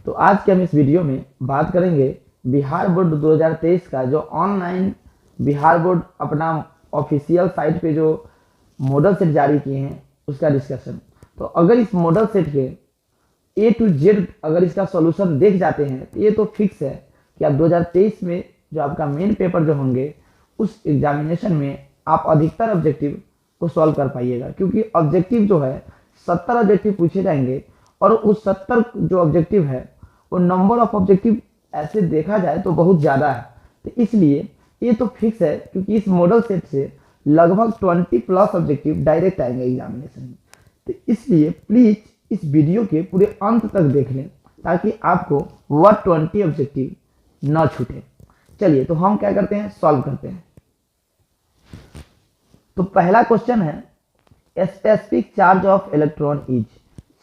तो आज के हम इस वीडियो में बात करेंगे बिहार बोर्ड 2023 का जो ऑनलाइन बिहार बोर्ड अपना ऑफिशियल साइट पे जो मॉडल सेट जारी किए हैं उसका डिस्कशन। तो अगर इस मॉडल सेट के ए टू जेड अगर इसका सॉल्यूशन देख जाते हैं तो ये तो फिक्स है कि आप 2023 में जो आपका मेन पेपर जो होंगे उस एग्जामिनेशन में आप अधिकतर ऑब्जेक्टिव को सॉल्व कर पाइएगा, क्योंकि ऑब्जेक्टिव जो है 70 ऑब्जेक्टिव पूछे जाएंगे और उस 70 जो ऑब्जेक्टिव है वो नंबर ऑफ ऑब्जेक्टिव ऐसे देखा जाए तो बहुत ज़्यादा है। तो इसलिए ये तो फिक्स है, क्योंकि इस मॉडल सेट से लगभग 20 प्लस ऑब्जेक्टिव डायरेक्ट आएंगे एग्जामिनेशन में। तो इसलिए प्लीज़ इस वीडियो के पूरे अंत तक देख लें ताकि आपको वह 20 ऑब्जेक्टिव न छूटे। चलिए तो हम क्या करते हैं, सॉल्व करते हैं। तो पहला क्वेश्चन है specific charge of electron is.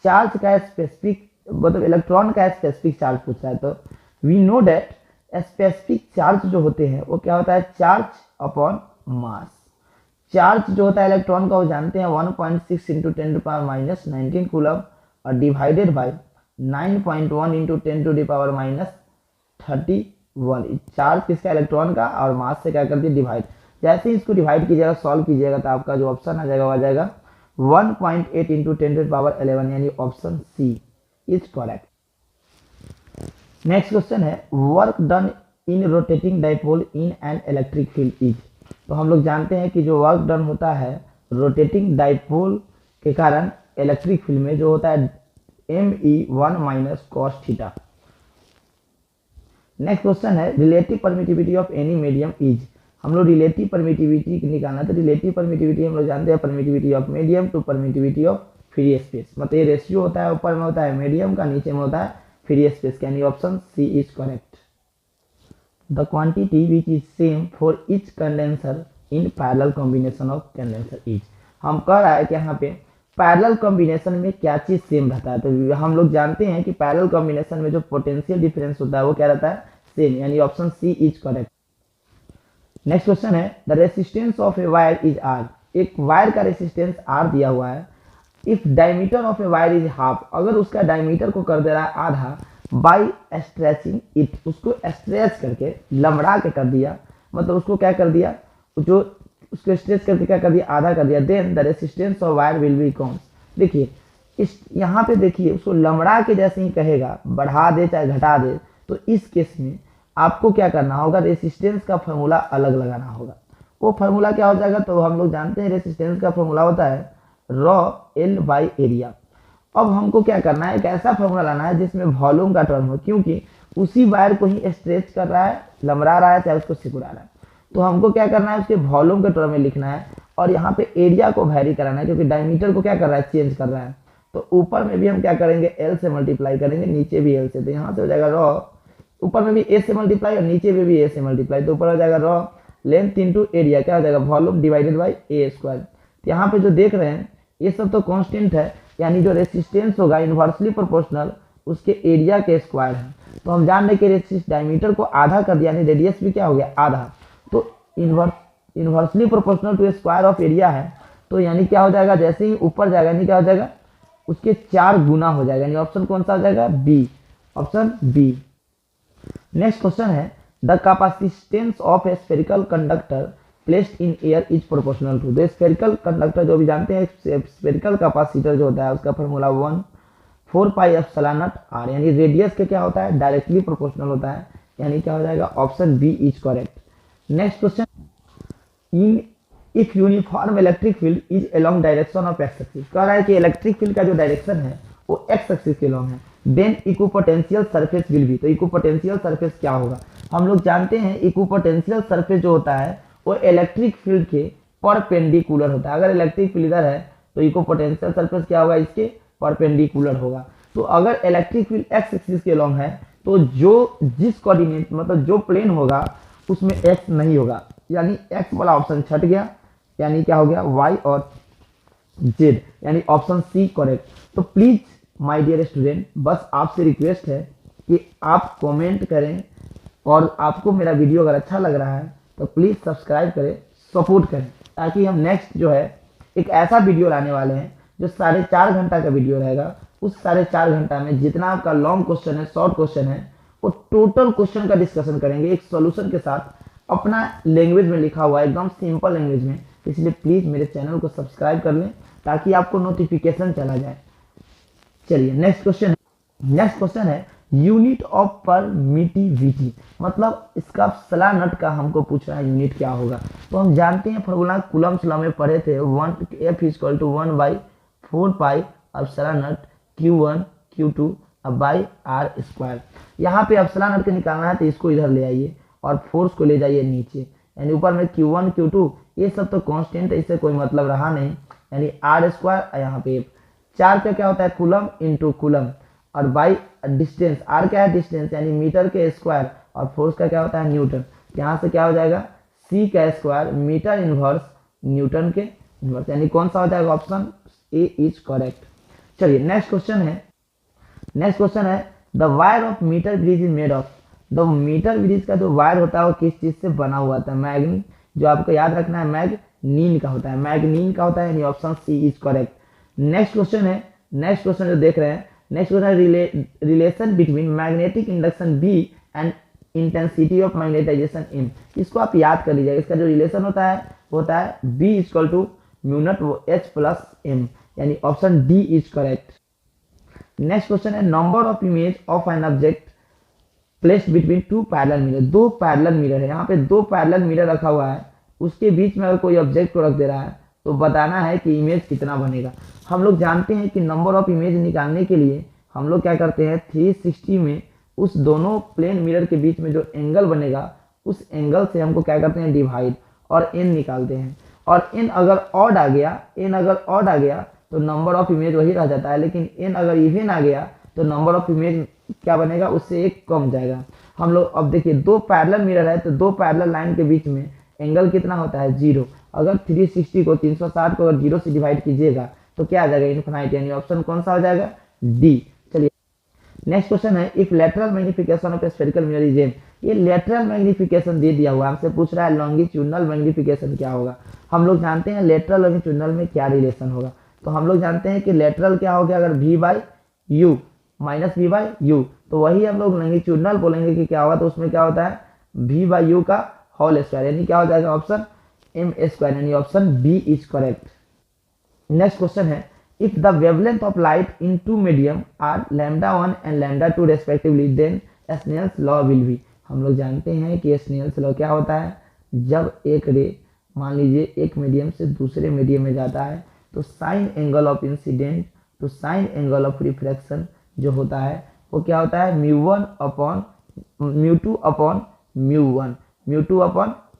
Charge का स्पेसिफिक मतलब इलेक्ट्रॉन का स्पेसिफिक चार्ज पूछा है। तो we know that specific charge जो होते हैं वो क्या होता है, चार्ज अपॉन मास। चार्ज जो होता है इलेक्ट्रॉन का वो जानते हैं 1.6 इंटू 10⁻⁻19 कूलम और डिवाइडेड बाई 9.1 इंटू 10⁻31। चार्ज किसका, इलेक्ट्रॉन का, और मास से क्या कर दिया, डिवाइड। जैसे ही इसको डिवाइड कीजिएगा, सॉल्व कीजिएगा तो आपका जो ऑप्शन आ जाएगा वो आ जाएगा 1.8 इंटू 10⁻11 यानी option C is correct. Next question है work done in rotating dipole in an electric field is. तो हम लोग जानते हैं कि जो वर्क डन होता है रोटेटिंग डाइपोल के कारण इलेक्ट्रिक फील्ड में जो होता है ME1 minus cos theta. Next question है relative permittivity of any medium is. हम लोग रिलेटिव परमिटिविटी निकालना, तो रिलेटिव परमिटिविटी हम लोग जानते हैं permittivity of medium to permittivity of free space. मतलब ये रेशियो होता है, ऊपर में होता है मीडियम का, नीचे में होता है फ्री स्पेस का, यानी option C is correct. The quantity which is same for each condenser in parallel combination of condenser is. हम कह रहा है कि यहाँ पे पैरेलल कॉम्बिनेशन में क्या चीज सेम रहता है। तो हम लोग जानते हैं कि पैरेलल कॉम्बिनेशन में जो पोटेंशियल डिफरेंस होता है वो क्या रहता है, सेम, यानी option C is correct. Next question है the resistance of a wire is r. एक वायर का रेसिस्टेंस आर दिया हुआ है। If diameter of a wire is half, अगर उसका डायमीटर को कर दे रहा है आधा, बाय स्ट्रेचिंग इट, उसको स्ट्रेच करके लंबड़ा के कर दिया, मतलब उसको क्या कर दिया, जो उसको स्ट्रेच करके क्या कर दिया, आधा कर दिया, then the resistance of wire will be cons. देखिए इस यहाँ पे देखिए उसको लंबड़ा के जैसे ही कहेगा, बढ़ा दे चाहे घटा दे, तो इस केस में आपको क्या करना होगा, रेसिस्टेंस का फॉर्मूला अलग लगाना होगा। वो फार्मूला क्या हो जाएगा, तो हम लोग जानते हैं रेसिस्टेंस का फॉर्मूला होता है रॉ एल बाई एरिया। अब हमको क्या करना है, एक ऐसा फॉर्मूला लाना है जिसमें वॉल्यूम का टर्म हो, क्योंकि उसी वायर को ही स्ट्रेच कर रहा है, लंबड़ा रहा है, चाहे उसको सिकुड़ा रहा है। तो हमको क्या करना है, उसके वॉल्यूम के टर्म में लिखना है और यहाँ पे एरिया को वैरी कराना है, क्योंकि डायमीटर को क्या कर रहा है, चेंज कर रहा है। तो ऊपर में भी हम क्या करेंगे, एल से मल्टीप्लाई करेंगे, नीचे भी एल से। तो यहाँ से हो जाएगा रॉ, ऊपर में भी ए से मल्टीप्लाई और नीचे में भी ए से मल्टीप्लाई, तो ऊपर हो जाएगा रॉ लेंथ इंटू एरिया, क्या हो जाएगा, volume divided by A square. तो यहाँ पे जो देख रहे हैं ये सब तो कांस्टेंट है, यानी जो रेसिस्टेंस होगा इन्वर्सली प्रोपोर्शनल उसके एरिया के स्क्वायर है। तो हम जान रहे कि रेसिस्ट डायमीटर को आधा कर दिया, यानी रेडियस भी क्या हो गया, आधा। तो inversely proportional to square of area है, तो यानी क्या हो जाएगा, जैसे ही ऊपर जाएगा यानी क्या हो जाएगा, उसके 4 गुना हो जाएगा, यानी ऑप्शन कौन सा हो जाएगा, b, option b. Next question है the capacitance of a spherical conductor placed in air is proportional to. The spherical conductor जो भी जानते हैं, स्फेरिकल कैपेसिटर जो होता है उसका formula 1/4 pi epsilon naught R, यानी रेडियस के क्या होता है, डायरेक्टली प्रोपोर्शनल होता है, यानी क्या हो जाएगा, option B is correct. Next question in if uniform electric field is along direction of X axis. कह रहा है कि इलेक्ट्रिक फील्ड का जो डायरेक्शन है वो एक्स एक्सिस के अलोंग है, then equipotential surface will be. तो इक्विपोटेंशियल सरफेस क्या होगा, हम लोग जानते हैं इक्विपोटेंशियल सरफेस जो होता है वो इलेक्ट्रिक फील्ड के परपेंडिकुलर होता है। अगर इलेक्ट्रिक फील्ड इधर है तो इक्विपोटेंशियल सरफेस क्या होगा, इसके परपेंडिकुलर होगा। तो अगर इलेक्ट्रिक फील्ड एक्स एक्सिस के अलोंग है तो जो जिस कोऑर्डिनेट मतलब जो प्लेन होगा उसमें एक्स नहीं होगा, यानी एक्स वाला ऑप्शन छट गया, यानी क्या हो गया, वाई और जेड, यानी ऑप्शन सी करेक्ट। तो प्लीज माय डियर स्टूडेंट, बस आपसे रिक्वेस्ट है कि आप कमेंट करें और आपको मेरा वीडियो अगर अच्छा लग रहा है तो प्लीज़ सब्सक्राइब करें, सपोर्ट करें, ताकि हम नेक्स्ट जो है एक ऐसा वीडियो लाने वाले हैं जो 4.5 घंटा का वीडियो रहेगा, उस 4.5 घंटा में जितना आपका लॉन्ग क्वेश्चन है, शॉर्ट क्वेश्चन है, वो टोटल क्वेश्चन का डिस्कशन करेंगे एक सॉल्यूशन के साथ, अपना लैंग्वेज में लिखा हुआ है, एकदम सिंपल लैंग्वेज में। इसलिए प्लीज़ मेरे चैनल को सब्सक्राइब कर लें ताकि आपको नोटिफिकेशन चला जाए। चलिए नेक्स्ट क्वेश्चन है यूनिट ऑफ परमिटिविटी, मतलब इसका सला नट का हमको पूछ रहा है यूनिट क्या होगा। तो हम जानते हैं फॉर्मूला कूलम्ब्स लॉ में पढ़े थे, 1 F = 1/4 pi epsilon naught Q1 Q2 by R²। यहाँ पे एप्सिलॉन नट के निकालना है तो इसको इधर ले आइए और फोर्स को ले जाइए नीचे, यानी ऊपर में Q1 Q2 ये सब तो कांस्टेंट है, इससे कोई मतलब रहा नहीं, यानी R²। यहाँ पे 4 का क्या होता है कूलम इंटू कूलम, और बाई डिस्टेंस, R क्या है डिस्टेंस यानी मीटर के स्क्वायर, और फोर्स का क्या होता है न्यूटन। यहाँ से क्या हो जाएगा C का स्क्वायर मीटर इनवर्स न्यूटन के इनवर्स, यानी कौन सा हो जाएगा ऑप्शन ए इज करेक्ट। चलिए नेक्स्ट क्वेश्चन है the wire of metre bridge is made of. The metre bridge का जो वायर होता है वो किस चीज से बना हुआ था, मैग्नीन, जो आपको याद रखना है मैग्नीन का होता है, मैग्नीन का होता है, यानी option C is correct. Next question जो देख रहे हैं, नेक्स्ट क्वेश्चन है relation between magnetic induction B and intensity of magnetization M. इसको आप याद कर लीजिएगा, इसका जो रिलेशन होता है b equal to mu naught H plus m, यानी option d is correct. Next question है number of image of an object placed between 2 parallel mirror. 2 parallel mirror है, यहाँ पे 2 पैरेलल मिरर रखा हुआ है, उसके बीच में अगर कोई ऑब्जेक्ट को रख दे रहा है तो बताना है कि इमेज कितना बनेगा। हम लोग जानते हैं कि नंबर ऑफ इमेज निकालने के लिए हम लोग क्या करते हैं 360 में उस दोनों प्लेन मिरर के बीच में जो एंगल बनेगा उस एंगल से हमको क्या करते हैं डिवाइड और n निकालते हैं, और n अगर ऑड आ गया तो नंबर ऑफ इमेज वही रह जाता है, लेकिन n अगर इवन आ गया तो नंबर ऑफ इमेज क्या बनेगा उससे एक कम जाएगा। हम लोग अब देखिए 2 पैरेलल मिरर है तो 2 पैरेलल लाइन के बीच में एंगल कितना होता है 0। अगर 360 को 360 को अगर 0 से डिवाइड कीजिएगा तो क्या आ जाएगा इनफिनाइट, यानी ऑप्शन कौन सा हो जाएगा डी। चलिए नेक्स्ट क्वेश्चन है if lateral magnification of spherical mirror is M. ये लेटरल मैग्निफिकेशन दे दिया हुआ, हमसे पूछ रहा है लॉन्गिट्यूडनल मैग्निफिकेशन क्या होगा। हम लोग जानते हैं लेटरल लॉन्गिट्यूडनल में क्या रिलेशन होगा, तो हम लोग जानते हैं कि लेटरल क्या हो गया अगर V/U माइनस V/U, तो वही हम लोग लॉन्गिट्यूडनल बोलेंगे कि क्या होगा, तो उसमें क्या होता है V/U का होल स्क्वायर, यानी क्या हो जाएगा ऑप्शन m², यानी option B is correct. Next question है if the wavelength of light in 2 medium are λ1 and λ2 respectively then Snell's law will be. हम लोग जानते हैं कि स्नेल्स लॉ क्या होता है, जब एक रे मान लीजिए एक मीडियम से दूसरे मीडियम में जाता है तो साइन एंगल ऑफ इंसिडेंट तो साइन एंगल ऑफ रिफ्रैक्शन जो होता है वो क्या होता है μ1 अपॉन μ2 अपॉन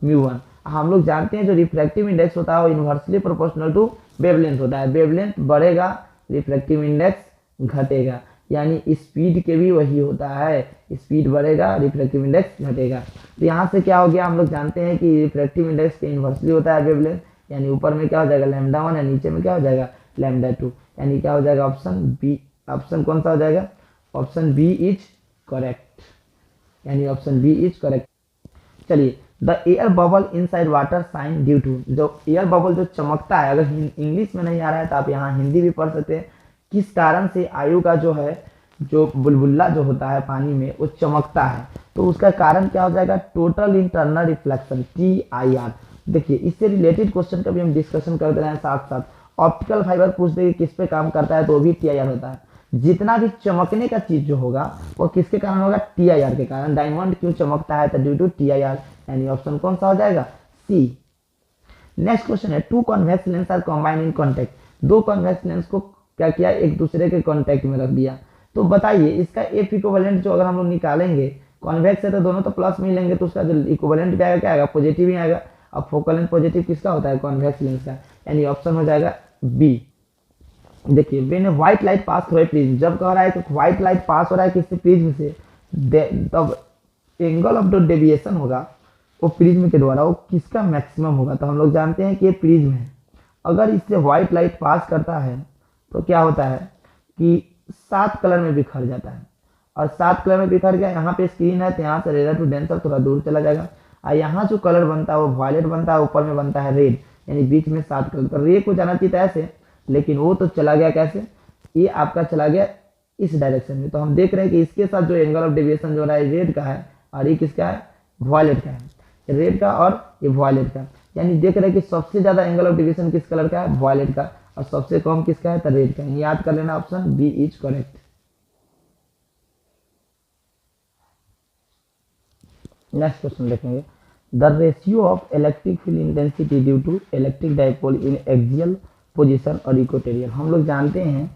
μ1। हम लोग जानते हैं जो रिफ्रैक्टिव इंडेक्स होता है वो इन्वर्सली प्रोपोर्शनल टू वेवलेंथ होता है, वेवलेंथ बढ़ेगा रिफ्रैक्टिव इंडेक्स घटेगा, यानी स्पीड के भी वही होता है, स्पीड बढ़ेगा रिफ्रैक्टिव इंडेक्स घटेगा। तो यहाँ से क्या हो गया, हम लोग जानते हैं कि रिफ्रैक्टिव इंडेक्स के इन्वर्सली होता है वेवलेंथ, यानी ऊपर में क्या हो जाएगा λ1 है, नीचे में क्या हो जाएगा λ2, यानी क्या हो जाएगा ऑप्शन बी। ऑप्शन कौन सा हो जाएगा, ऑप्शन बी इज करेक्ट, यानी ऑप्शन बी इज करेक्ट। चलिए the air bubble inside water shine due to, जो एयर बबल जो चमकता है, अगर इंग्लिश में नहीं आ रहा है तो आप यहाँ हिंदी भी पढ़ सकते हैं, किस कारण से आयु का जो है जो बुलबुला जो होता है पानी में वो चमकता है, तो उसका कारण क्या हो जाएगा टोटल इंटरनल रिफ्लेक्शन TIR। देखिए इससे रिलेटेड क्वेश्चन का भी हम डिस्कशन करते रहे हैं, साथ साथ ऑप्टिकल फाइबर पूछ दे किस पे काम करता है तो वो भी TIR होता है। जितना भी चमकने का चीज जो होगा वो किसके कारण होगा TIR के कारण। डायमंड क्यों चमकता है तो ड्यू टू TIR, यानी ऑप्शन कौन सा हो जाएगा सी। नेक्स्ट क्वेश्चन है 2 convex lens are combine in contact. 2 convex lens को क्या किया एक दूसरे के कॉन्टेक्ट में रख दिया, तो बताइए इसका एफ इक्विवेलेंट जो अगर हम लोग निकालेंगे, कॉन्वेक्स है तो दोनों तो प्लस में लेंगे तो उसका जो इक्विवेलेंट भी आएगा क्या आएगा पॉजिटिव ही आएगा। अब फोकल लेंथ पॉजिटिव किसका होता है कॉन्वेक्स लेंस का, यानी ऑप्शन हो जाएगा बी। देखिए when white light pass through a prism, जब कह रहा है कि व्हाइट लाइट पास हो रहा है किसी प्रिज्म से, तब एंगल ऑफ द डेविएशन होगा वो प्रिज्म के द्वारा वो किसका मैक्सिमम होगा। तो हम लोग जानते हैं कि ये प्रिज्म है, अगर इससे व्हाइट लाइट पास करता है तो क्या होता है कि 7 कलर में बिखर जाता है, और 7 कलर में बिखर गया, यहाँ पे स्क्रीन है तो यहाँ से रेड टू डेंसर थोड़ा दूर चला जाएगा, और यहाँ जो कलर बनता है वो वायलेट बनता है, ऊपर में बनता है रेड, यानी बीच में 7 कलर। तो रे को जाना चाहिए ऐसे, लेकिन वो तो चला गया कैसे ये आपका चला गया इस डायरेक्शन में। तो हम देख रहे हैं कि इसके साथ जो एंगल ऑफ डेविएशन जो हो रहा है रेड का है और ये किसका है, वॉयलेट का है, रेड का और ये वॉयलेट का। यानी देख रहे हैं कि सबसे ज़्यादा एंगल ऑफ डेविएशन किस कलर का है, वॉयलेट का, और सबसे कम किसका है, तो रेड का। याद कर लेना, option B is correct. Next question देखेंगे, the ratio of electric field intensity due to electric dipole in axial position और इक्वेटोरियल। हम लोग जानते हैं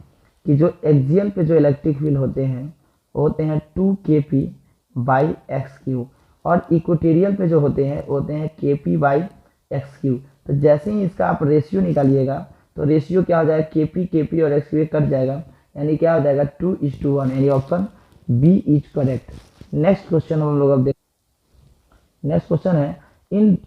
कि जो एक्सियल पे जो इलेक्ट्रिक फील्ड होते हैं वो होते हैं 2kp/x3 और इक्वेटोरियल पे जो होते हैं वो होते हैं kp/x3। तो जैसे ही इसका आप रेशियो निकालिएगा तो रेशियो क्या हो जाएगा, kp और x3 कट जाएगा, यानी क्या हो जाएगा 2:1, यानी option B is correct. Next question हम लोग अब देख, नेक्स्ट क्वेश्चन है इन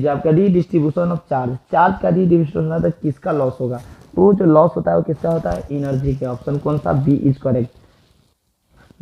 आपका रीडिस्ट्रीब्यूशन ऑफ चार्ज, चार्ज का रीडिस्ट्रीब्यूशन होता है किसका लॉस होगा, तो जो लॉस होता है वो किसका होता है, एनर्जी के। ऑप्शन कौन सा, b is correct.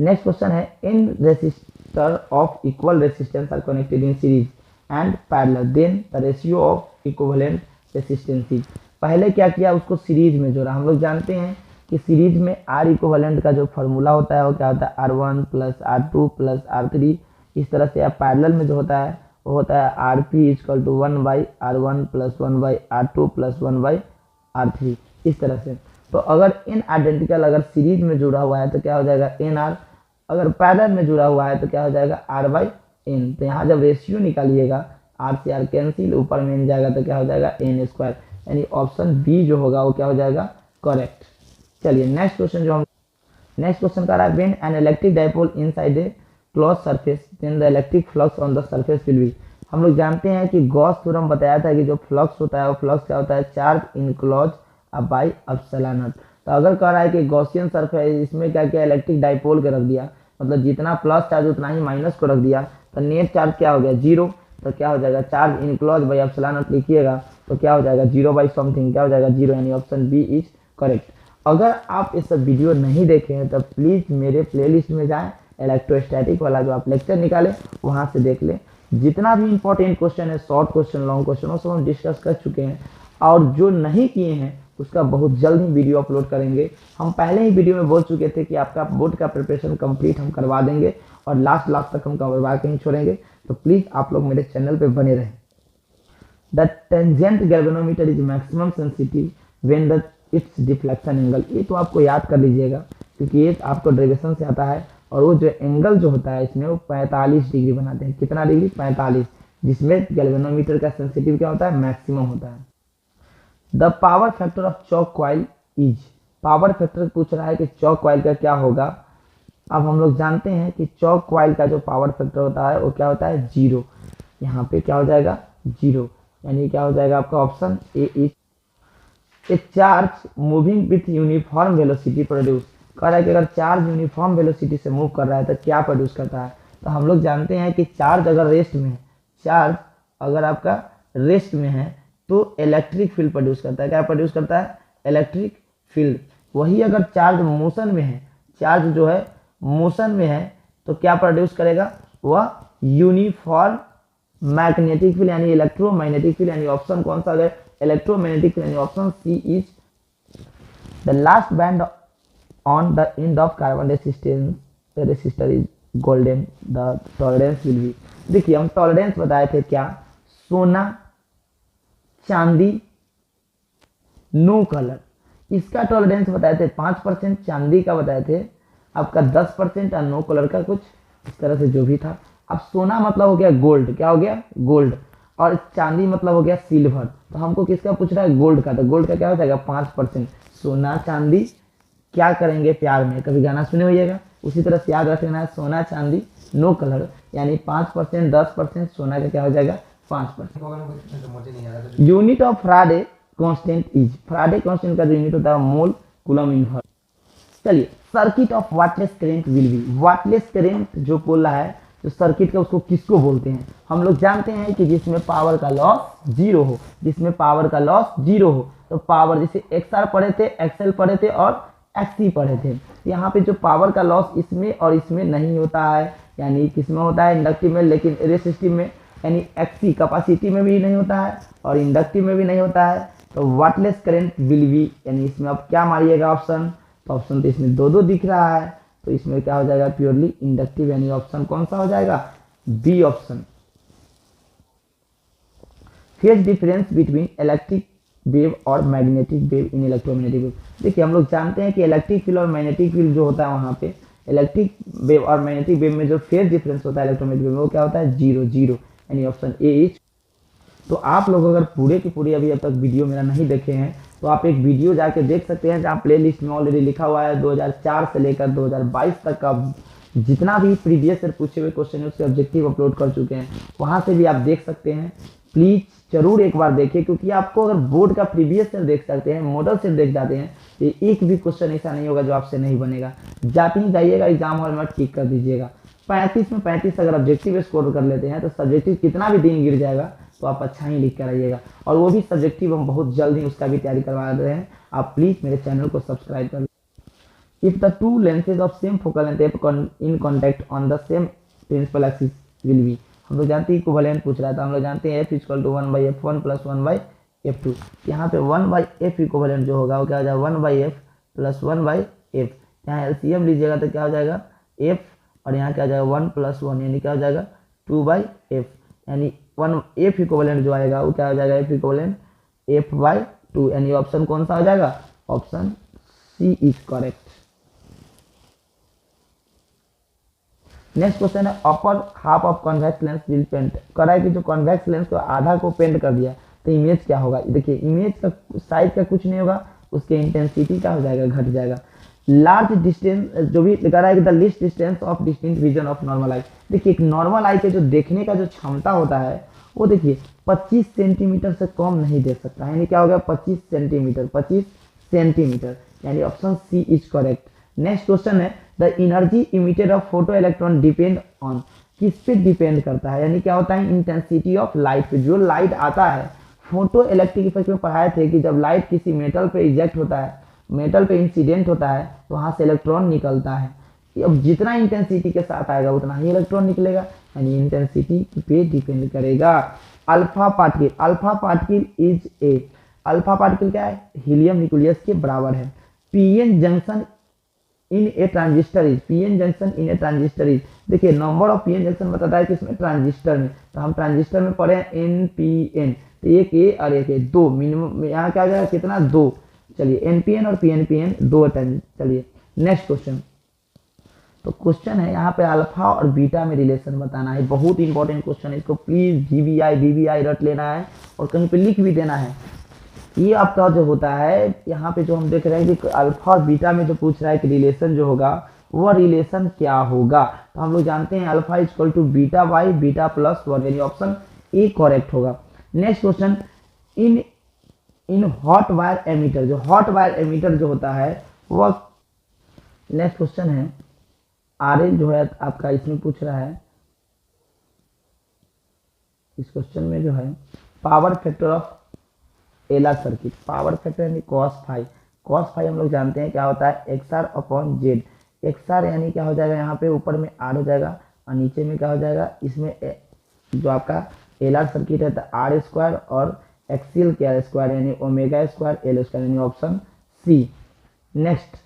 Next question है in resistor of equal resistance r connected in series and parallel then the ratio of equivalent resistances. पहले क्या किया, उसको सीरीज में जोड़ा। हम लोग जानते हैं कि सीरीज में आर इक्विवेलेंट का जो फॉर्मूला होता है वो क्या होता है, R1 + R2 + R3। इस तरह से आप पैरेलल में जो होता है वो होता है Rp = 1/R1 + 1/R2 + 1/R3, इस तरह से। तो अगर इन आइडेंटिकल अगर सीरीज में जुड़ा हुआ है तो क्या हो जाएगा NR, अगर पैरेलल में जुड़ा हुआ है तो क्या हो जाएगा R/N। तो यहाँ जब रेशियो निकालिएगा R से R कैंसिल, ऊपर में N जाएगा तो क्या हो जाएगा N², यानी ऑप्शन बी जो होगा वो क्या हो जाएगा, करेक्ट। चलिए नेक्स्ट क्वेश्चन जो हम नेक्स्ट क्वेश्चन कर रहा है, when an electric dipole inside a close surface then the electric flux on the surface will be. हम लोग जानते हैं कि गॉस थ्योरम बताया था कि जो फ्लक्स होता है वो फ्लक्स क्या होता है, charge enclose by epsilon not. तो अगर कह रहा है कि गॉसियन सरफेस, इसमें क्या किया, इलेक्ट्रिक डाइपोल के रख दिया, मतलब जितना प्लस चार्ज उतना ही माइनस को रख दिया, तो नेट चार्ज क्या हो गया 0। तो क्या हो जाएगा, charge enclose by epsilon not लिखिएगा तो क्या हो जाएगा 0/समथिंग, क्या हो जाएगा 0, यानी ऑप्शन बी इज करेक्ट। अगर आप इस वीडियो नहीं देखे हैं तो प्लीज़ मेरे प्लेलिस्ट में जाएं, इलेक्ट्रोस्टैटिक वाला जो आप लेक्चर निकाले वहाँ से देख लें। जितना भी इंपॉर्टेंट क्वेश्चन है, शॉर्ट क्वेश्चन, लॉन्ग क्वेश्चन, वो सब हम डिस्कस कर चुके हैं, और जो नहीं किए हैं उसका बहुत जल्द ही वीडियो अपलोड करेंगे। हम पहले ही वीडियो में बोल चुके थे कि आपका बोर्ड का प्रिपरेशन कंप्लीट हम करवा देंगे और लास्ट तक हम करवा के ही छोड़ेंगे। तो प्लीज़ आप लोग मेरे चैनल पर बने रहें। The tangent galvanometer is maximum sensitive when the it's deflection angle. ये तो आपको याद कर लीजिएगा क्योंकि ये आपको डेरिवेशन से आता है, और वो जो एंगल जो होता है इसमें वो 45 डिग्री बनाते हैं। कितना डिग्री, 45, जिसमें गैल्वेनोमीटर का सेंसिटिव क्या होता है, मैक्सिमम होता है। The power factor of chalk coil is, power factor पूछ रहा है कि चॉक कॉइल का क्या होगा। अब हम लोग जानते हैं कि चॉक कॉइल का जो पावर फैक्टर होता है वो क्या होता है 0। यहाँ पे क्या हो जाएगा 0, यानी क्या हो जाएगा आपका option A is. A charge moving with uniform velocity produce, कह रहा है कि अगर चार्ज यूनिफॉर्म वेलोसिटी से मूव कर रहा है तो क्या प्रोड्यूस करता है। तो हम लोग जानते हैं कि चार्ज अगर रेस्ट में है, चार्ज अगर आपका रेस्ट में है तो इलेक्ट्रिक फील्ड प्रोड्यूस करता है। क्या प्रोड्यूस करता है, इलेक्ट्रिक फील्ड। वही अगर चार्ज मोशन में है, चार्ज जो है मोशन में है तो क्या प्रोड्यूस करेगा, वह यूनिफॉर्म मैग्नेटिक फील्ड यानी इलेक्ट्रोमैग्नेटिक फील्ड, यानी ऑप्शन कौन सा है, इलेक्ट्रोमैग्नेटिक फील्ड, यानी option C is. The last band on the end of carbon resistor is golden, the tolerance will be। देखिए हम टॉलरेंस बताए थे क्या, सोना, चांदी, नो कलर, इसका टॉलरेंस बताए थे 5%, चांदी का बताए थे आपका 10% और नो कलर का कुछ इस तरह से जो भी था। अब सोना मतलब हो गया गोल्ड, क्या हो गया गोल्ड, और चांदी मतलब हो गया सिल्वर। तो हमको किसका पूछ रहा है, गोल्ड का। तो गोल्ड का क्या हो जाएगा 5%। सोना चांदी क्या करेंगे प्यार में, कभी गाना सुने होइएगा, उसी तरह से याद रखना है, सोना चांदी नो कलर, यानी 5%, 10%, सोना का क्या हो जाएगा 5%। Unit of फ्राडे constant is, फ्राडे constant का जो यूनिट होता है मोल कूलम इनवर्स। चलिए circuit of wattless current will be, wattless current जो बोल रहा है जो सर्किट का उसको किसको बोलते हैं। हम लोग जानते हैं कि जिसमें पावर का लॉस 0 हो, जिसमें पावर का लॉस 0 हो, तो पावर जैसे XR पढ़े थे, XL पढ़े थे और XC पढ़े थे। यहाँ पे जो पावर का लॉस इसमें और इसमें नहीं होता है, यानी किसमें होता है, इंडक्टिव में, लेकिन रेसिस्टिव में यानी XC कैपेसिटी में भी नहीं होता है और इंडक्टिव में भी नहीं होता है। तो what less current will be, यानी इसमें आप क्या मारिएगा ऑप्शन, तो ऑप्शन तो इसमें दो दो दिख रहा है, तो इसमें क्या हो जाएगा प्योरली इंडक्टिव, यानी ऑप्शन कौन सा हो जाएगा, b option. Phase difference between electric wave और magnetic wave in electromagnetic wave. देखिए हम लोग जानते हैं कि इलेक्ट्रिक फील्ड और मैग्नेटिक फील्ड जो होता है वहाँ पे इलेक्ट्रिक वेव और मैग्नेटिक वेव में जो फेज डिफरेंस होता है इलेक्ट्रोमैग्नेटिक वेव में वो क्या होता है, जीरो जीरो, यानी ऑप्शन ए इज। तो आप लोग अगर पूरे के पूरे अभी अब तक वीडियो मेरा नहीं देखे हैं तो आप एक वीडियो जाके देख सकते हैं जहाँ प्ले लिस्ट में ऑलरेडी लिखा हुआ है 2004 से लेकर 2022 तक का जितना भी प्रीवियस ईयर पूछे हुए क्वेश्चन है उसके ऑब्जेक्टिव अपलोड कर चुके हैं, वहाँ से भी आप देख सकते हैं। प्लीज जरूर एक बार देखिए, क्योंकि आपको अगर बोर्ड का प्रीवियस ईयर देख सकते हैं, मॉडल से देख जाते हैं, तो एक भी क्वेश्चन ऐसा नहीं होगा जो आपसे नहीं बनेगा। जाते ही जाइएगा एग्जाम हॉल में टिक कर दीजिएगा। 35 में 35 अगर ऑब्जेक्टिव स्कोर कर लेते हैं तो सब्जेक्टिव कितना भी दिन गिर जाएगा तो आप अच्छा ही लिख कर आइएगा, और वो भी सब्जेक्टिव हम बहुत जल्द ही उसका भी तैयारी करवा रहे हैं। आप प्लीज मेरे चैनल को सब्सक्राइब कर। If the two lenses of same focal length in contact on the same principal axis will be, हम लोग जानते हैं इक्विवेलेंट पूछ रहा था, हम लोग जानते हैं f equal to 1/f1 plus 1/f2। यहाँ पे 1/f इक्विवेलेंट जो होगा वो क्या हो जाएगा 1/f प्लस 1/f। यहाँ एलसीएम लीजिएगा तो क्या हो जाएगा f, और यहाँ क्या हो जाएगा 1 प्लस 1 यानी क्या हो जाएगा 2/f, यानी 1 f इक्विवेलेंट जो आएगा वो क्या हो जाएगा f इक्विवेलेंट f/2, यानी ऑप्शन कौन सा हो जाएगा, option C is correct. Next question है upper half of convex lens will paint, कर रहा है कि जो कॉन्वेक्स लेंस को आधा को पेंट कर दिया तो इमेज क्या होगा। देखिए इमेज का साइज का कुछ नहीं होगा, उसके इंटेंसिटी क्या हो जाएगा, घट जाएगा। लार्ज डिस्टेंस जो भी कर रहा है कि the least distance of distinct vision of normal eye. देखिए एक नॉर्मल आई के जो देखने का जो क्षमता होता है वो देखिए 25 सेंटीमीटर से कम नहीं देख सकता, यानी क्या हो गया 25 सेंटीमीटर, यानी option C is correct. Next question है the energy emitted of photo electron depend on, किस पे डिपेंड करता है, यानी क्या होता है इंटेंसिटी ऑफ लाइट पे। जो लाइट आता है फोटो इलेक्ट्रिक इफेक्ट में पढ़ाए थे कि जब लाइट किसी मेटल पे इजेक्ट होता है, मेटल पे इंसिडेंट होता है तो वहाँ से इलेक्ट्रॉन निकलता है। अब जितना इंटेंसिटी के साथ आएगा उतना ही इलेक्ट्रॉन निकलेगा, यानी इंटेंसिटी पे डिपेंड करेगा। Alpha particle is a, alpha particle क्या है, हीलियम न्यूक्लियस के बराबर है। PN junction in A transistor is, PN junction in A transistor is, देखिए नंबर ऑफ पीएन जंक्शन बताता है कि इसमें ट्रांजिस्टर में, तो हम ट्रांजिस्टर में पढ़े एनपीएन, तो एक ए और एक ए, दो मिनिमम, यहाँ क्या हो जाएगा कितना, दो। चलिए एनपीएन और पीएनपीएन दो। चलिए नेक्स्ट क्वेश्चन, तो क्वेश्चन है यहाँ पे अल्फा और बीटा में रिलेशन बताना है, बहुत इंपॉर्टेंट क्वेश्चन है, इसको प्लीज वीवीआई रट लेना है और कहीं पे लिख भी देना है। ये आपका जो होता है यहाँ पे जो हम देख रहे हैं कि अल्फा और बीटा में जो पूछ रहा है कि रिलेशन जो होगा वह रिलेशन क्या होगा, तो हम लोग जानते हैं alpha equal to beta by beta plus 1, यानी ऑप्शन ए करेक्ट होगा। Next question in hot wire ammeter, जो हॉट वायर एमीटर जो होता है वह, नेक्स्ट क्वेश्चन है आरएल जो है आपका इसमें पूछ रहा है, इस क्वेश्चन में जो है power factor of LR circuit, power factor यानी कॉस फाई हम लोग जानते हैं क्या होता है एक्सआर अपॉन जेड। एक्सआर यानी क्या हो जाएगा यहाँ पे ऊपर में आर हो जाएगा और नीचे में क्या हो जाएगा, इसमें जो आपका एलआर सर्किट है तो आर स्क्वायर और एक्सियल के आर स्क्वायर यानी ओमेगा स्क्वायर एल स्क्वायर, यानी option C. Next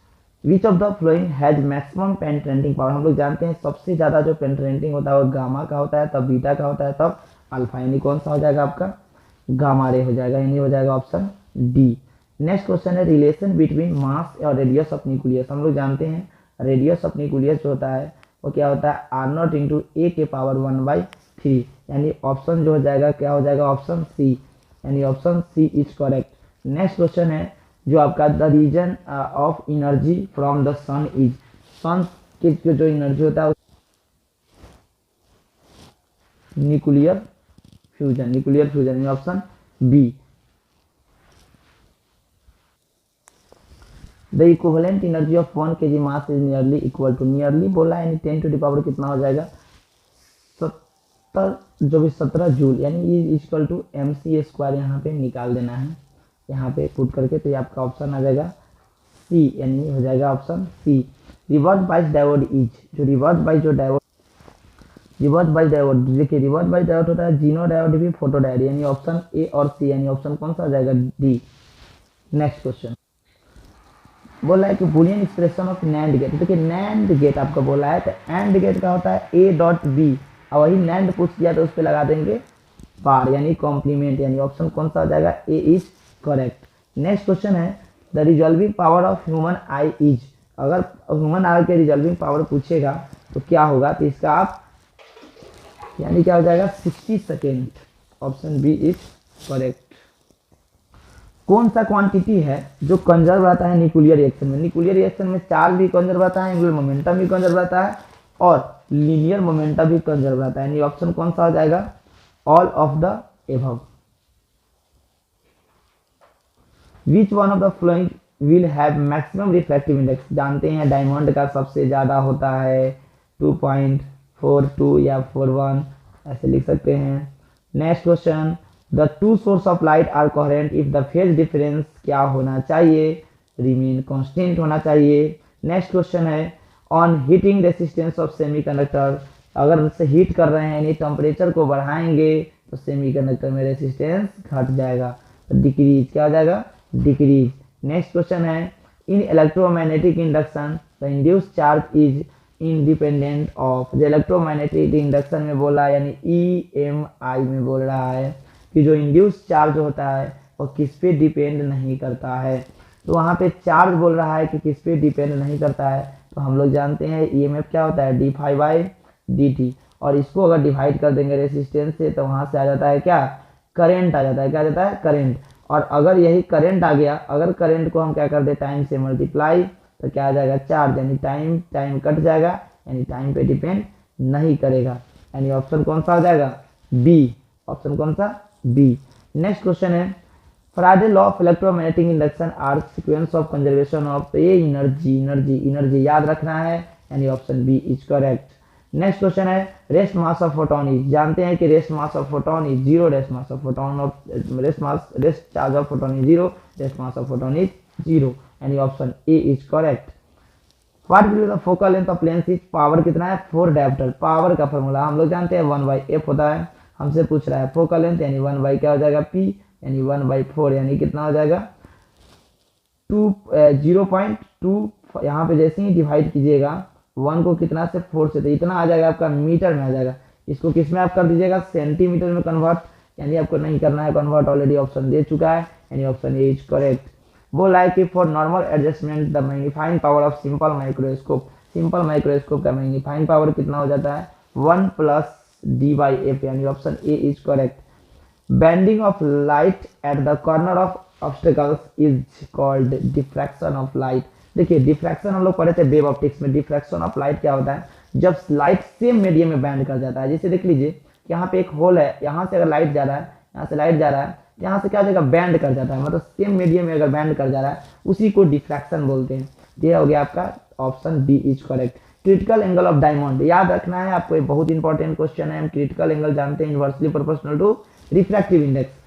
which of the following has maximum penetrating power, हम लोग जानते हैं सबसे ज़्यादा जो पेनिट्रेटिंग होता है वो गामा का होता है, तब बीटा का होता है, तब अल्फा, यानी कौन सा हो जाएगा आपका गामा रे हो जाएगा, यानी हो जाएगा ऑप्शन डी। नेक्स्ट क्वेश्चन है रिलेशन बिटवीन मास और रेडियस ऑफ न्यूक्लियस, हम लोग जानते हैं रेडियस ऑफ न्यूक्लियस जो होता है वो क्या होता है आर नॉट इंटू ए के पावर 1/3, यानी ऑप्शन जो हो जाएगा क्या हो जाएगा ऑप्शन सी, यानी option C is correct. Next question है जो आपका the reason of energy from the sun is, sun के जो एनर्जी होता है nuclear fusion, option B. The equivalent energy of 1 kg mass is nearly equal to, nearly बोला है यानी 10 टू द पावर कितना हो जाएगा 17 जूल, यानी ये इक्वल टू mc स्क्वायर यहाँ पे निकाल देना है, यहाँ पे पुट करके, तो ये आपका ऑप्शन आ जाएगा सी, यानी हो जाएगा option C. Reverse bias diode is, जो रिवर्स बाइस डायोड देखिए रिवर्स बाइस डायोड होता है जीनो डायोड भी फोटो डायोड, यानी ऑप्शन ए और सी, यानी ऑप्शन कौन सा हो जाएगा डी। नेक्स्ट क्वेश्चन बोला है कि Boolean expression of NAND gate. देखिए नैंड गेट आपको बोला है, तो एंड गेट का होता है ए डॉट बी, और वही नैंड पूछ दिया तो उस पर लगा देंगे बार यानी कॉम्प्लीमेंट, यानी ऑप्शन कौन सा हो जाएगा, ए इज करेक्ट। नेक्स्ट क्वेश्चन है the resolving power of human I is. अगर ह्यूमन आई के रिजॉल्विंग पावर पूछेगा तो क्या होगा, तो इसका आप यानी क्या हो जाएगा 60 second. Option B is correct. कौन सा क्वांटिटी है जो कंजर्व रहता है न्यूक्लियर रिएक्शन में। न्यूक्लियर रिएक्शन में चार्ज भी कंजर्व रहता है, एंगुलर मोमेंटम भी कंजर्व रहता है, और लीनियर मोमेंटम भी कंजर्व रहता है, यानी ऑप्शन कौन सा हो जाएगा, all of the above. Which one of the flowing will have maximum refractive index. जानते हैं डायमंड का सबसे ज़्यादा होता है 2.42 या 41, ऐसे लिख सकते हैं। Next question the two source of light are coherent if the phase difference क्या होना चाहिए, रिमेन कांस्टेंट होना चाहिए। नेक्स्ट क्वेश्चन है on heating resistance of semiconductor. अगर उससे हीट कर रहे हैं यानी टेम्परेचर को बढ़ाएंगे तो सेमीकंडक्टर में रेसिस्टेंस घट जाएगा, तो डिक्रीज क्या हो जाएगा, डिक्रीज। नेक्स्ट क्वेश्चन है in electromagnetic induction the induced charge is independent of. जो इलेक्ट्रोमैग्नेटिक इंडक्शन में बोला है यानी EMI में बोल रहा है कि जो इंड्यूस चार्ज होता है वो किस पे डिपेंड नहीं करता है, तो वहाँ पे चार्ज बोल रहा है कि किस पे डिपेंड नहीं करता है, तो हम लोग जानते हैं EMF क्या होता है d∅dt, और इसको अगर डिवाइड कर देंगे रेसिस्टेंस से तो वहाँ से आ जाता है क्या, करंट आ जाता है, क्या आ जाता है, करंट। और अगर यही करंट आ गया, अगर करंट को हम क्या कर दे टाइम से मल्टीप्लाई, तो क्या आ जाएगा चार्ज, यानी टाइम कट जाएगा, यानी टाइम पे डिपेंड नहीं करेगा, यानी ऑप्शन कौन सा हो जाएगा, बी। ऑप्शन कौन सा, बी। नेक्स्ट क्वेश्चन है Faraday law of electromagnetic induction are sequence of conservation of, तो ये एनर्जी याद रखना है, यानी option B is correct. Next question है rest mass of photon is. जानते हैं कि rest mass of photon is zero, rest mass of photon of rest charge of photon is zero, rest mass of photon is zero, यानी option A is correct. What will be the focal length of lens is, power कितना है 4 dioptre. Power का formula हम लोग जानते हैं 1/f होता है, हमसे पूछ रहा है फोकल लेंथ यानी 1 क्या हो जाएगा p, यानी 1/4, यानी कितना हो जाएगा 0.2। यहाँ पे जैसे ही डिवाइड कीजिएगा 1 को कितना से 4 से, तो इतना आ जाएगा आपका मीटर में आ जाएगा। इसको किस में आप कर दीजिएगा, सेंटीमीटर में कन्वर्ट, यानी आपको नहीं करना है कन्वर्ट, ऑलरेडी ऑप्शन दे चुका है, यानी ऑप्शन ए इज करेक्ट। बोला है कि for normal adjustment the magnifying power of simple microscope, simple microscope का मैग्नीफाइंग पावर कितना हो जाता है 1 + d/f, यानी option A is correct. Bending of light at the corner of obstacles is called diffraction of light. देखिए diffraction हम लोग पढ़े थे वेव ऑप्टिक्स में, डिफ्रैक्शन ऑफ लाइट क्या होता है, जब लाइट सेम मीडियम में बैंड कर जाता है। जैसे देख लीजिए यहाँ पे एक होल है, यहाँ से अगर लाइट जा रहा है, यहाँ से लाइट जा रहा है, यहाँ से क्या हो जाएगा, बैंड कर जाता है, मतलब सेम मीडियम में अगर बैंड कर जा रहा है उसी को डिफ्रैक्शन बोलते हैं। ये हो गया आपका option B is correct. Critical angle of diamond याद रखना है आपको, ये बहुत इंपॉर्टेंट क्वेश्चन है। हम क्रिटिकल एंगल जानते हैं inversely proportional to refractive index.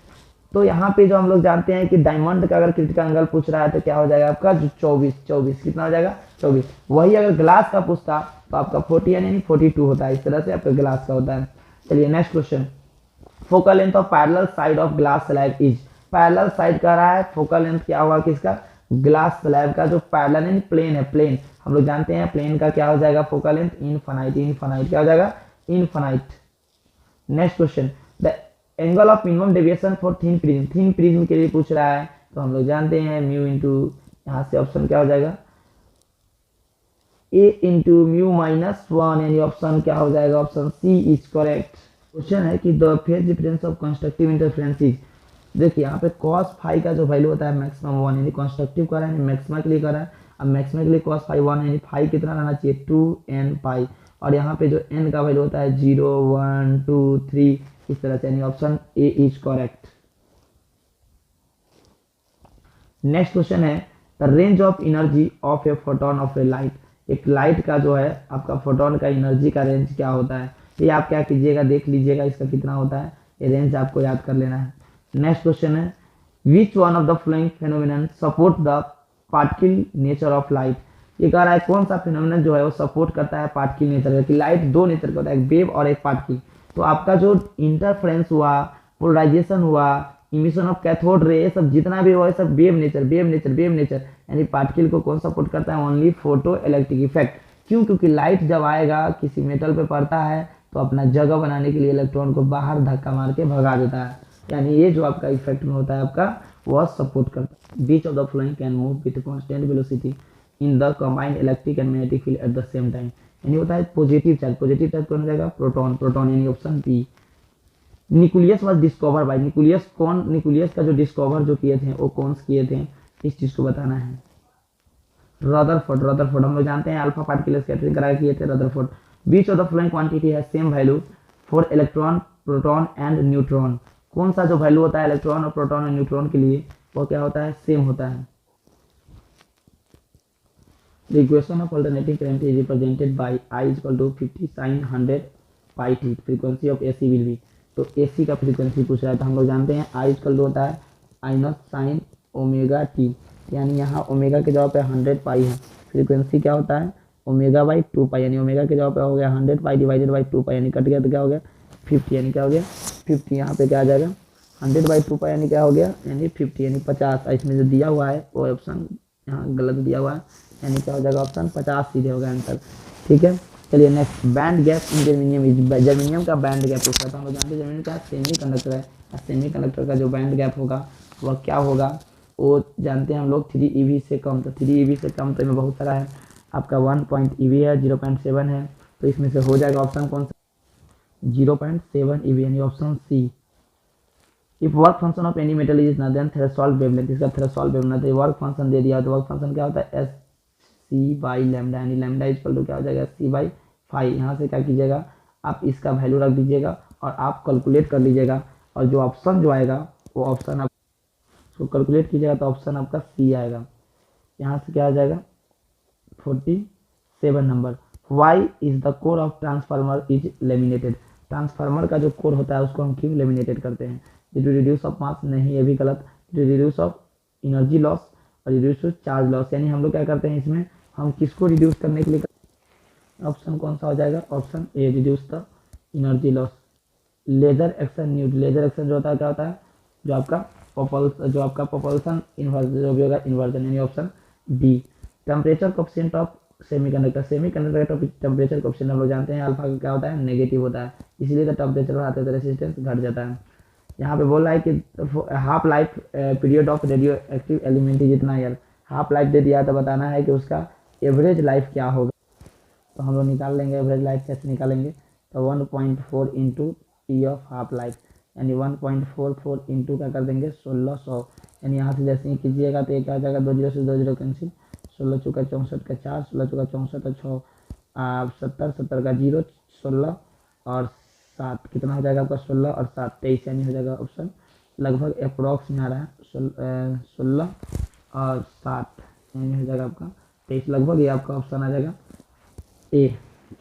तो यहाँ पे जो हम लोग जानते हैं कि डायमंड का अगर क्रिटिकल एंगल पूछ रहा है तो क्या हो जाएगा आपका 24 कितना हो जाएगा 24। वही अगर ग्लास का पूछता तो आपका 40 यानी 42 होता है, इस तरह से आपका ग्लास का होता है। चलिए next question focal length of parallel side of glass slab is. Parallel side कह रहा है, फोकल लेंथ क्या हुआ किसका, ग्लास स्लैब का। जो पैरेलल यानी प्लेन है, प्लेन हम लोग जानते हैं प्लेन का क्या हो जाएगा फोकल लेंथ इनफाइनाइट क्या हो जाएगा infinite. Next question the angle of minimum deviation for thin prism, thin prism के लिए पूछ रहा है, तो हम लोग जानते हैं म्यू इंटू, यहाँ से ऑप्शन क्या हो जाएगा a इंटू म्यू -1, यानी ऑप्शन क्या हो जाएगा option C is correct. Question है कि the phase difference of constructive interferences. देखिए यहाँ पे cos फाई का जो वैल्यू होता है मैक्सिमम 1, यानी कंस्ट्रक्टिव कर रहा है मैक्सिमम के लिए कर रहा है। अब मैक्सिमम के लिए cos फाई 1 यानी फाई कितना रहना चाहिए 2n पाई, और यहाँ पे जो n का वैल्यू होता है 0 1 2 3 इस तरह से, यानी option A is correct. Next question है the range of energy of a photon of a light. एक लाइट का जो है आपका फोटोन का एनर्जी का रेंज क्या होता है, ये आप क्या कीजिएगा देख लीजिएगा इसका कितना होता है, ये रेंज आपको याद कर लेना है। नेक्स्ट क्वेश्चन है which one of the flowing phenomenon support the particle nature of light. ये कह रहा है कौन सा फेनोमेनन जो है वो सपोर्ट करता है पार्टिकल नेचर का, कि लाइट दो नेचर का होता है, एक वेव और एक पार्टिकल। तो आपका जो इंटरफ्रेंस हुआ, पोलराइजेशन हुआ, इमिशन ऑफ कैथोड रे, सब जितना भी हो सब wave nature, wave nature, wave nature, यानी पार्टिकल को कौन सपोर्ट करता है, ओनली फोटो इलेक्ट्रिक इफेक्ट। क्यों? क्योंकि लाइट जब आएगा किसी मेटल पे पड़ता है तो अपना जगह बनाने के लिए इलेक्ट्रॉन को बाहर धक्का मार के भगा देता है, यानी ये जो आपका इफेक्ट में होता है आपका वह सपोर्ट करता है। Which of the following can move with constant velocity in the combined electric and magnetic field at the same time, यानी होता है पॉजिटिव चार्ज, पॉजिटिव चार्ज कौन हो जाएगा, प्रोटॉन, प्रोटॉन यानी option B. Nucleus was discover by, nucleus कौन, nucleus का जो डिस्कवर जो किए थे वो कौन से किए थे, इस चीज को बताना है। रदरफोर्ड, रदरफोर्ड हम लोग जानते हैं अल्फा पार्टिकल स्कैटरिंग करा किए थे Rutherford. Which of the following quantity है same value for electron, proton and neutron, कौन सा जो वैल्यू होता है इलेक्ट्रॉन और प्रोटॉन और न्यूट्रॉन के लिए वो क्या होता है, सेम होता है। The equation of alternating current is represented by I equal to 50 sin 100 pi t, frequency of AC will be, तो AC का फ्रीक्वेंसी पूछ रहा है तो हम लोग जानते हैं I इक्वल टू होता है I0 sin ओमेगा t, यानी यहाँ ओमेगा के जगह पे 100 पाई है, फ्रीक्वेंसी क्या होता है ओमेगा बाई 2 पाई, यानी ओमेगा के जगह पे हो गया 100 पाई डिवाइडेड बाई 2 पाई, यानी कट गया तो क्या हो गया 50, यानी क्या हो गया 50, यहाँ पे क्या आ जाएगा 100 बाई 2 पाई यानी क्या हो गया, यानी 50 यानी 50। इसमें जो दिया हुआ है वो ऑप्शन यहाँ गलत दिया हुआ है, यानी क्या हो जाएगा ऑप्शन 50 सीधे होगा आंसर। ठीक है, चलिए next, band gap in germanium, germanium का बैंड गैप पूछा था। हम लोग जानते हैं जर्मेनियम का सेमी कंडक्टर है, सेमी कंडक्टर का जो बैंड गैप होगा वह क्या होगा, वो जानते हैं हम लोग 3 EV से कम, तो 3 EV से कम तो इसमें बहुत सारा है, आपका 1 पॉइंट EV है, 0.7 है, तो इसमें से हो जाएगा ऑप्शन कौन सा 0.7 EV, यानी option C. If work function of any metal is not then threshold wavelength, इसका थ्रेशोल्ड वेवलेंथ वर्क फंक्शन दे दिया, तो वर्क फंक्शन क्या होता है SC बाई लैम्डा, यानी लैम्डा इक्वल टू क्या हो जाएगा C बाई 5। यहाँ से क्या कीजिएगा आप इसका वैल्यू रख दीजिएगा और आप कैलकुलेट कर लीजिएगा, और जो ऑप्शन जो आएगा वो ऑप्शन आप उसको कैलकुलेट कीजिएगा तो ऑप्शन आपका C आएगा। यहाँ से क्या आ जाएगा 47 number. Why is the core of transformer is laminated, transformer का जो कोर होता है उसको हम क्यों लेमिनेटेड करते हैं, टू रिड्यूस ऑफ मास, नहीं ये भी गलत, to reduce of energy loss और रिड्यूस ऑफ चार्ज लॉस, यानी हम लोग क्या करते हैं इसमें हम किसको रिड्यूस करने के लिए, ऑप्शन कौन सा हो जाएगा option A, reduce the energy loss. Laser action न्यूट, लेजर एक्शन जो होता है क्या होता है, जो आपका प्रोपल्सन इन्वर्जन जो भी होगा इन्वर्जन, यानी option D. Temperature coefficient of semiconductor, semiconductor का टेम्परेचर कोएफिशिएंट हम लोग जानते हैं अल्फा का क्या होता है नेगेटिव होता है, इसलिए तो टेम्परेचर बढ़ाते हैं तो रेजिस्टेंस घट जाता है। यहाँ पे बोल रहा है कि half life period of radio active element जितना ईयर, हाफ लाइफ दे दिया तो बताना है कि उसका एवरेज लाइफ क्या होगा, तो हम लोग निकाल लेंगे एवरेज लाइफ कैसे निकालेंगे, तो 1.4 into T of half life, यानी 1.44 इंटू क्या कर देंगे 1600, यानी यहाँ से जैसे ही कीजिएगा तो ये क्या हो जाएगा 20 से 20 कैंसिल, 16 चौका 64 का 4, 16 चौका 64 और 6 70, 70 का 0, 16 और 7 कितना हो जाएगा आपका 16 और 7 23, यानी हो जाएगा ऑप्शन लगभग अप्रॉक्स में आ रहा है 16 और 7, यानी हो जाएगा आपका 23, लगभग ये आपका ऑप्शन आ जाएगा ए।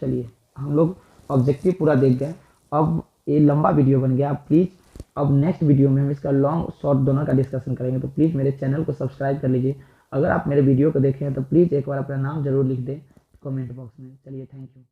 चलिए हम लोग ऑब्जेक्टिव पूरा देख गए, अब ये लंबा वीडियो बन गया, आप प्लीज़ अब नेक्स्ट वीडियो में हम इसका लॉन्ग शॉर्ट दोनों का डिस्कशन करेंगे, तो प्लीज़ मेरे चैनल को सब्सक्राइब कर लीजिए। अगर आप मेरे वीडियो को देखें तो प्लीज़ एक बार अपना नाम जरूर लिख दें कमेंट बॉक्स में। चलिए थैंक यू।